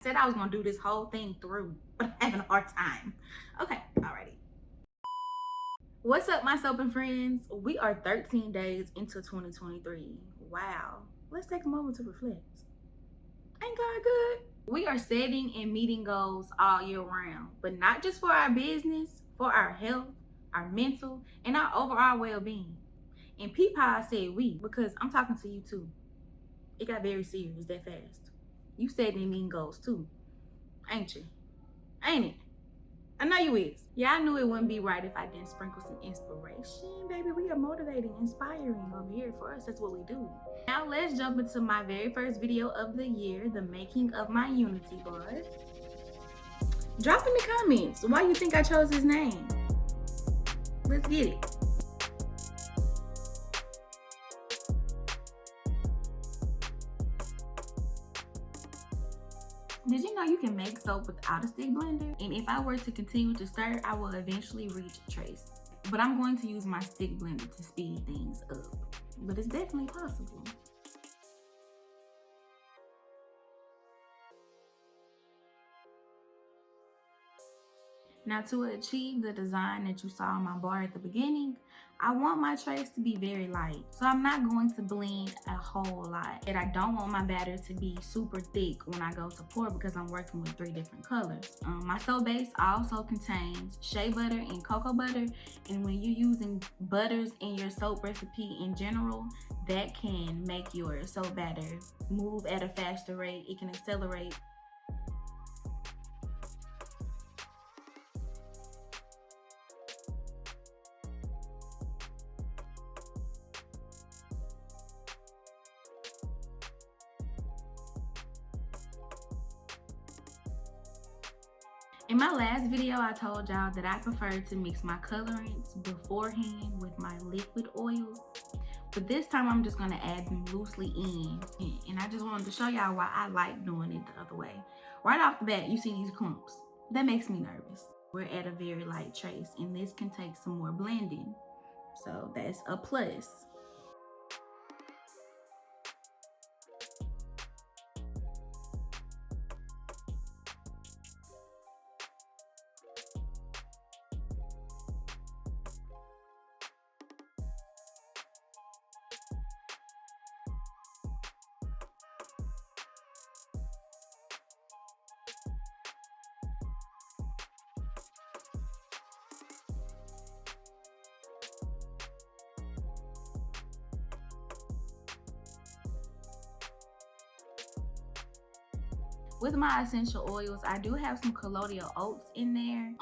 Said I was gonna do this whole thing through, but I'm having a hard time. Okay, alrighty. What's up, my soaping friends? We are 13 days into 2023. Wow. Let's take a moment to reflect. Ain't God good? We are setting and meeting goals all year round, but not just for our business, for our health, our mental, and our overall well-being. And peep how I said we, because I'm talking to you too. It got very serious that fast. You setting and meeting goals too, ain't you? Ain't it? I know you is. Yeah, I knew it wouldn't be right if I didn't sprinkle some inspiration. Baby, we are motivating, inspiring over here. For us, that's what we do. Now let's jump into my very first video of the year, the making of my Unity bar. Drop in the comments why you think I chose his name. Let's get it. Did you know you can make soap without a stick blender? And if I were to continue to stir, I will eventually reach trace. But I'm going to use my stick blender to speed things up. But it's definitely possible. Now, to achieve the design that you saw on my bar at the beginning, I want my trace to be very light. So I'm not going to blend a whole lot. And I don't want my batter to be super thick when I go to pour because I'm working with 3 different colors. My soap base also contains shea butter and cocoa butter. And when you're using butters in your soap recipe in general, that can make your soap batter move at a faster rate. It can accelerate. In my last video, I told y'all that I prefer to mix my colorants beforehand with my liquid oils. But this time I'm just gonna add them loosely in. And I just wanted to show y'all why I like doing it the other way. Right off the bat, you see these clumps. That makes me nervous. We're at a very light trace and this can take some more blending. So that's a plus. With my essential oils, I do have some colloidal oats in there.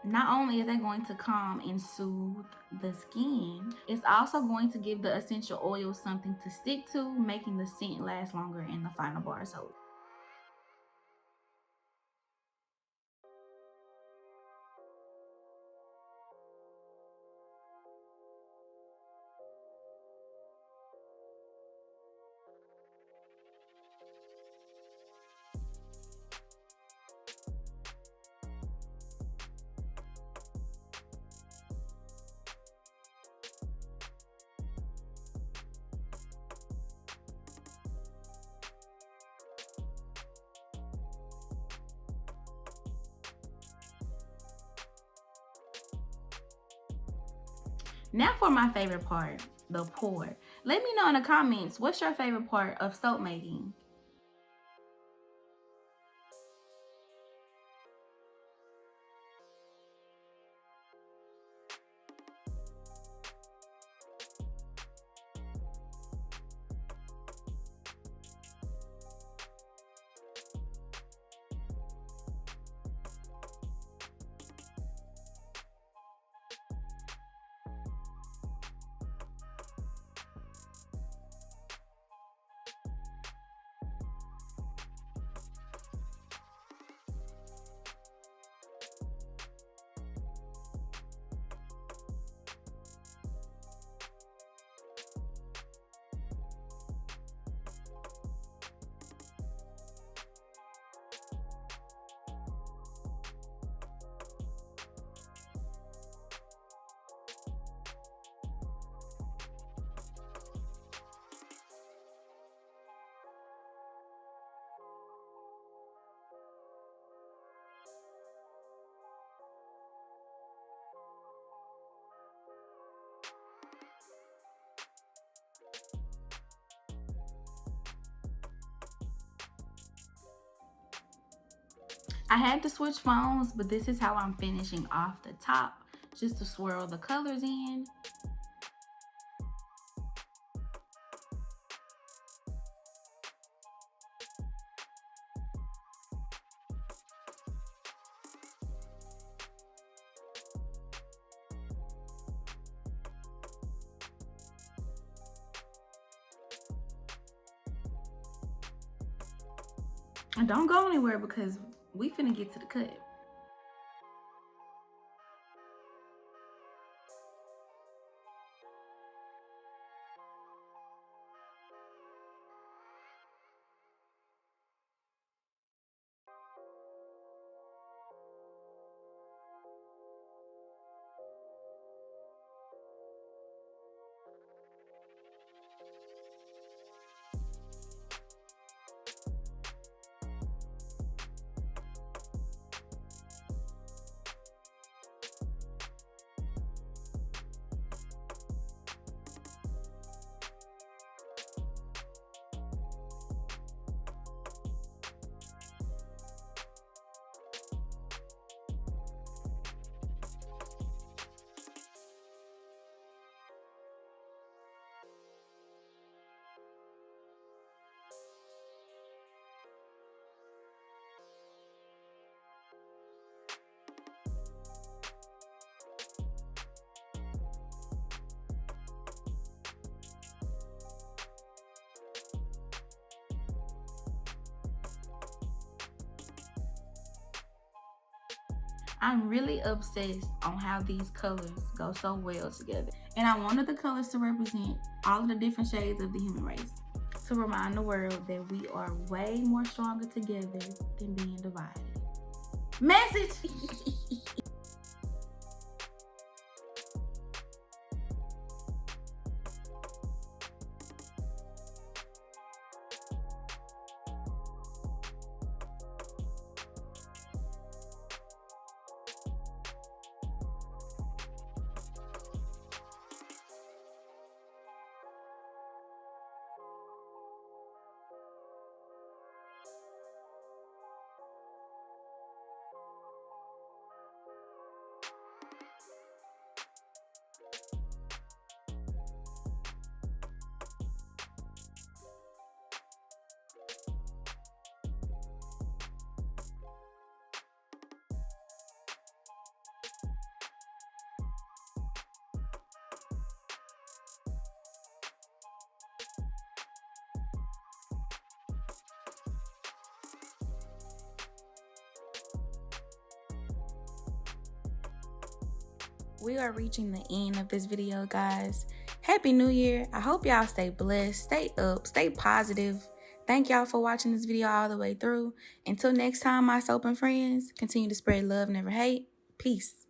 Not only is that going to calm and soothe the skin, it's also going to give the essential oils something to stick to, making the scent last longer in the final bar soap. Now for my favorite part, the pour. Let me know in the comments, what's your favorite part of soap making? I had to switch phones, but this is how I'm finishing off the top, just to swirl the colors in. And don't go anywhere because we finna get to the cut. I'm really obsessed on how these colors go so well together. And I wanted the colors to represent all of the different shades of the human race, to remind the world that we are way more stronger together than being divided. Message! We are reaching the end of this video, guys. Happy New Year. I hope y'all stay blessed, stay up, stay positive. Thank y'all for watching this video all the way through. Until next time, my soap and friends, continue to spread love, never hate. Peace.